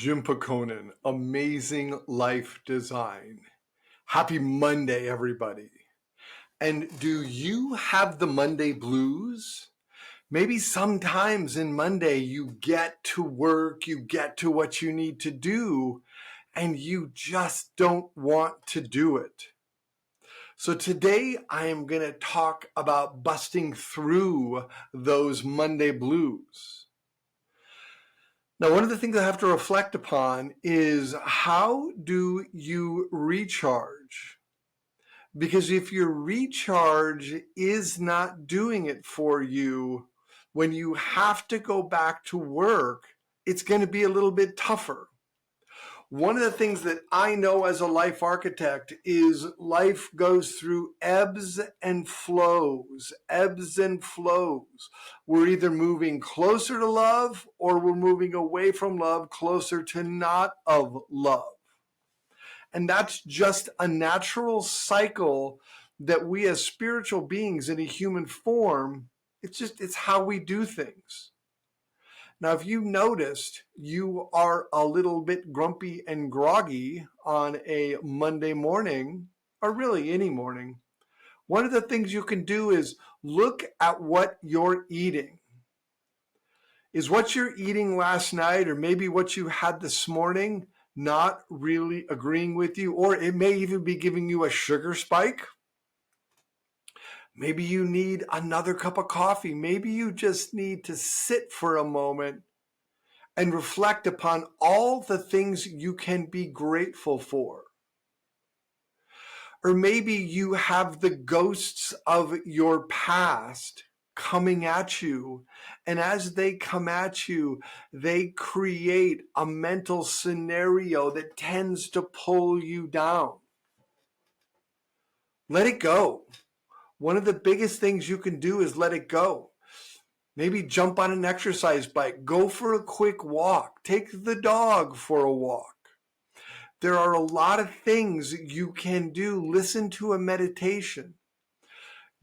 Jim Pehkonen, Amazing Life Design. Happy Monday, everybody. And do you have the Monday blues? Maybe sometimes in Monday you get to work, you get to what you need to do, and you just don't want to do it. So today I am going to talk about busting through those Monday blues. Now, one of the things I have to reflect upon is how do you recharge? Because if your recharge is not doing it for you, when you have to go back to work, it's going to be a little bit tougher. One of the things that I know as a life architect is life goes through ebbs and flows, ebbs and flows. We're either moving closer to love or we're moving away from love, closer to not of love. And that's just a natural cycle that we as spiritual beings in a human form, it's how we do things. Now, if you noticed you are a little bit grumpy and groggy on a Monday morning, or really any morning, one of the things you can do is look at what you're eating. Is what you're eating last night or maybe what you had this morning not really agreeing with you, or it may even be giving you a sugar spike? Maybe you need another cup of coffee. Maybe you just need to sit for a moment and reflect upon all the things you can be grateful for. Or maybe you have the ghosts of your past coming at you, and as they come at you, they create a mental scenario that tends to pull you down. Let it go. One of the biggest things you can do is let it go. Maybe jump on an exercise bike, go for a quick walk, take the dog for a walk. There are a lot of things you can do. Listen to a meditation.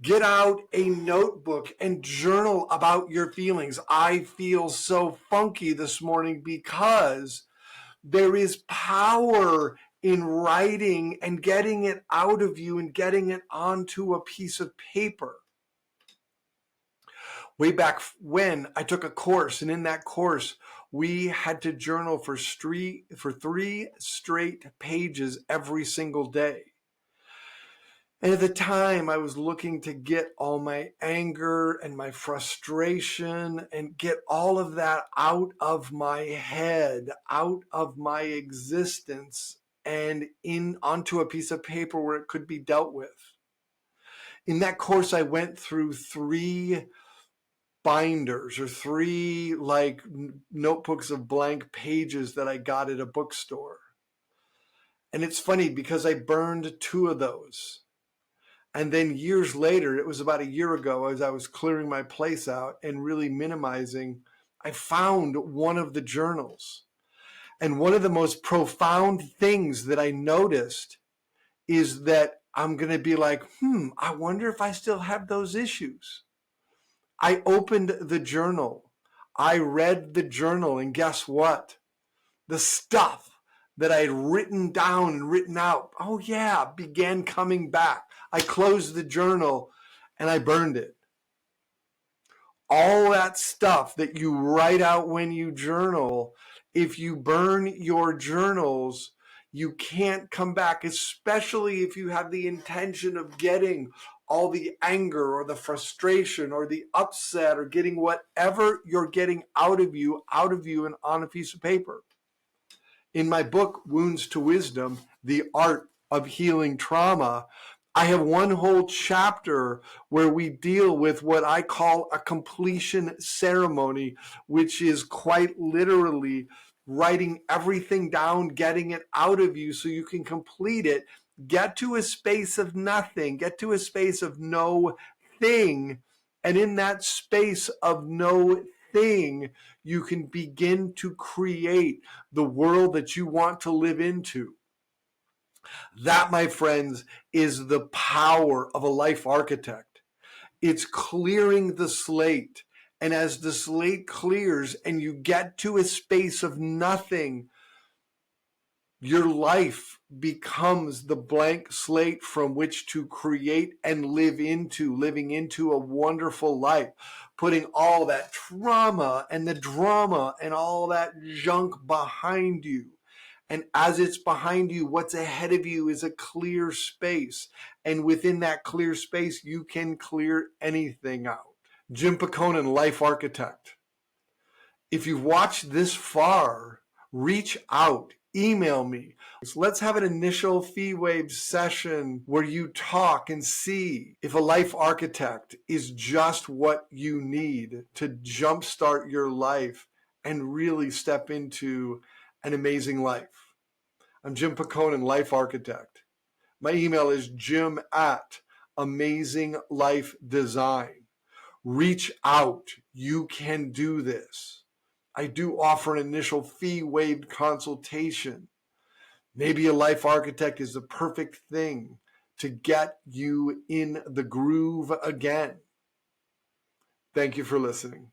Get out a notebook and journal about your feelings. I feel so funky this morning because there is power in writing and getting it out of you and getting it onto a piece of paper. Way back when I took a course, and in that course, we had to journal for 3 straight pages every single day. And at the time, I was looking to get all my anger and my frustration and get all of that out of my head, out of my existence, and onto a piece of paper where it could be dealt with. In that course, I went through 3 binders or 3 notebooks of blank pages that I got at a bookstore. And it's funny because I burned 2 of those. And then years later, it was about a year ago, as I was clearing my place out and really minimizing, I found one of the journals. And one of the most profound things that I noticed is that I'm going to be like, I wonder if I still have those issues. I opened the journal. I read the journal, and guess what? The stuff that I had written down and written out, began coming back. I closed the journal and I burned it. All that stuff that you write out when you journal, if you burn your journals, you can't come back, especially if you have the intention of getting all the anger or the frustration or the upset or getting whatever you're getting out of you and on a piece of paper. In my book, Wounds to Wisdom, The Art of Healing Trauma, I have one whole chapter where we deal with what I call a completion ceremony, which is quite literally writing everything down, getting it out of you so you can complete it, get to a space of nothing, get to a space of no thing, and in that space of no thing, you can begin to create the world that you want to live into. That, my friends, is the power of a life architect. It's clearing the slate. And as the slate clears and you get to a space of nothing, Your life becomes the blank slate from which to create and living into a wonderful life, putting all that trauma and the drama and all that junk behind you. And as it's behind you, what's ahead of you is a clear space. And within that clear space, you can clear anything out. Jim Pehkonen, Life Architect. If you've watched this far, reach out, email me. Let's have an initial fee waived session where you talk and see if a life architect is just what you need to jumpstart your life and really step into an amazing life. I'm Jim Pehkonen, Life Architect. My email is jim@amazinglifedesign. Reach out. You can do this. I do offer an initial fee waived consultation. Maybe a life architect is the perfect thing to get you in the groove again. Thank you for listening.